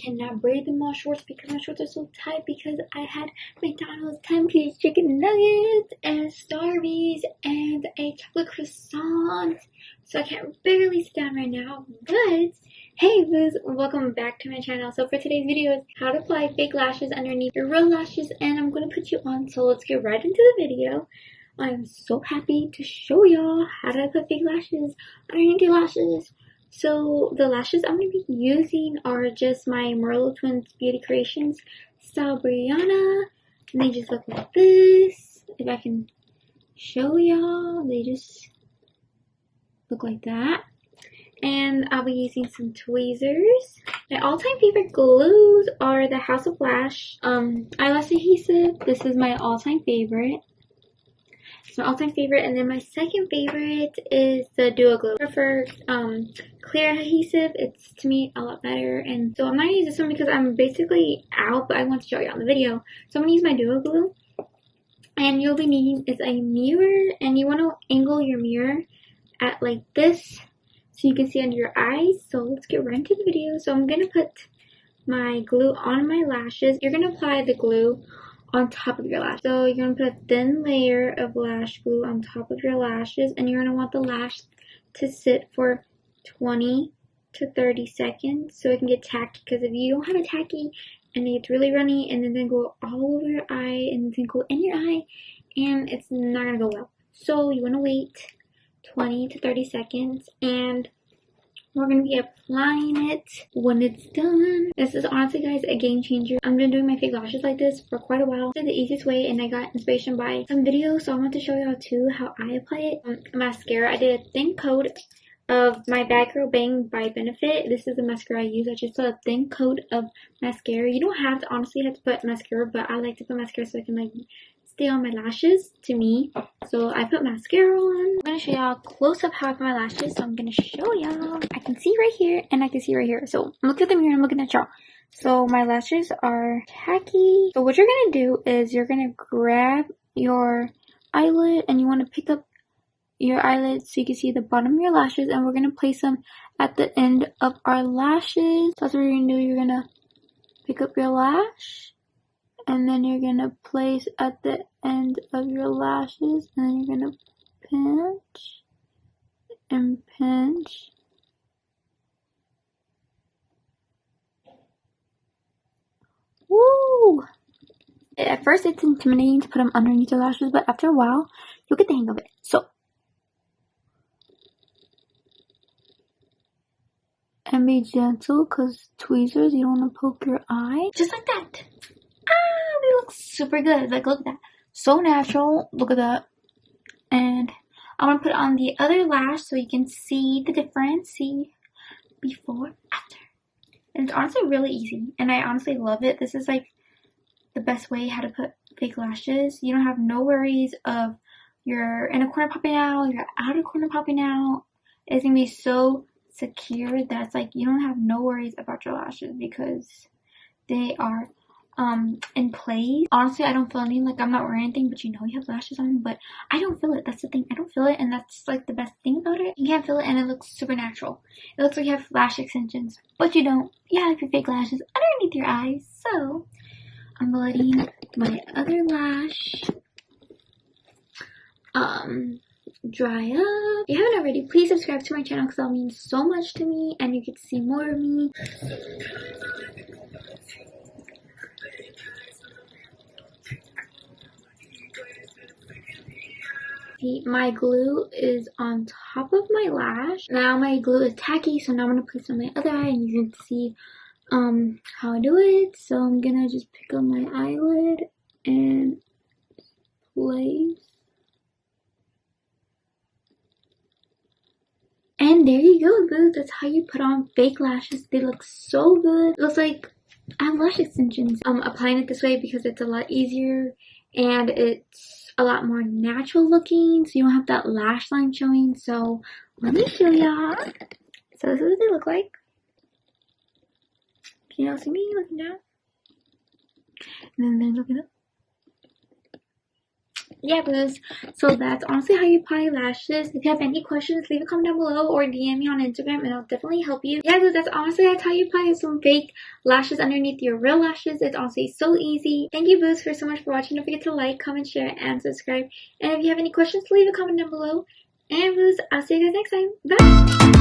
cannot braid them all shorts because my shorts are so tight because I had McDonald's 10-piece chicken nuggets and Starbies and a chocolate croissant. So I can't barely sit down right now, but hey booze, welcome back to my channel. So for today's video is how to apply fake lashes underneath your real lashes, and I'm going to put you on, so let's get right into the video. I'm so happy to show y'all how to put fake lashes underneath your lashes. So the lashes I'm going to be using are just my Merlot Twins Beauty Creations Style Brianna, and they just look like this. If I can show y'all, they just look like that. And I'll be using some tweezers. My all-time favorite glues are the House of Lash eyelash adhesive. This is my all-time favorite. It's my all-time favorite. And then my second favorite is the Duo Glue. I prefer clear adhesive. It's, to me, a lot better. And so I'm not going to use this one because I'm basically out, but I want to show you on the video. So I'm going to use my Duo Glue. And you'll be needing is a mirror. And you want to angle your mirror at like this, so you can see under your eyes. So let's get right into the video. So I'm going to put my glue on my lashes. You're going to apply the glue on top of your lash. So you're going to put a thin layer of lash glue on top of your lashes, and you're going to want the lash to sit for 20 to 30 seconds so it can get tacky, because if you don't have it tacky and it's really runny and then go all over your eye and then go in your eye, and it's not going to go well. So you want to wait 20 to 30 seconds, and we're going to be applying it when it's done. This is honestly, guys, a game changer. I've been doing my fake lashes like this for quite a while. It's the easiest way, and I got inspiration by some videos, so I want to show y'all too how I apply it. Mascara, I did a thin coat of my Bad Girl Bang by Benefit. This is the mascara I use. I just put a thin coat of mascara. You don't have to honestly have to put mascara, but I like to put mascara so I can like stay on my lashes, to me. So I put mascara on. I'm going to show y'all close up how I put my lashes. So I'm going to show y'all. I can see right here and I can see right here. So I'm looking at the mirror and I'm looking at y'all. So my lashes are tacky. So what you're going to do is you're going to grab your eyelid and you want to pick up your eyelid so you can see the bottom of your lashes, and we're going to place them at the end of our lashes. So that's what you're going to do. You're going to pick up your lash, and then you're going to place at the end of your lashes, and then you're going to pinch and pinch. Woo! At first it's intimidating to put them underneath your lashes, but after a while, you'll get the hang of it. So, and be gentle, because tweezers, you don't want to poke your eye. Just like that. They look super good. Like, look at that. So natural. Look at that. And I'm going to put it on the other lash so you can see the difference. See before, after. And it's honestly really easy. And I honestly love it. This is like the best way how to put fake lashes. You don't have no worries of your inner corner popping out, your outer corner popping out. It's going to be so secure that's like you don't have no worries about your lashes because they are in place. Honestly, I don't feel anything. Like, I'm not wearing anything, but you know you have lashes on, but I don't feel it. That's the thing. I don't feel it, and that's like the best thing about it. You can't feel it, and it looks super natural. It looks like you have lash extensions, but you don't. You have your fake lashes underneath your eyes. So I'm letting my other lash dry up. If you haven't already, please subscribe to my channel because that'll mean so much to me, and you get to see more of me. My glue is on top of my lash. Now my glue is tacky, so now I'm gonna put some on my other eye, and you can see how I do it. So I'm gonna just pick up my eyelid and place. And there you go, boo. That's how you put on fake lashes. They look so good. It looks like I have lash extensions. I'm applying it this way because it's a lot easier and it's a lot more natural looking, so you don't have that lash line showing. So let me show y'all. So this is what they look like. Can y'all see me looking down? And then looking up. yeah, booze. So that's honestly how you apply lashes. If you have any questions, leave a comment down below or DM me on Instagram and I'll definitely help you. Yeah, booze, that's how you apply some fake lashes underneath your real lashes. It's honestly so easy. Thank you, booze, for so much for watching. Don't forget to like, comment, share, and subscribe. And if you have any questions, leave a comment down below. And booze, I'll see you guys next time. Bye!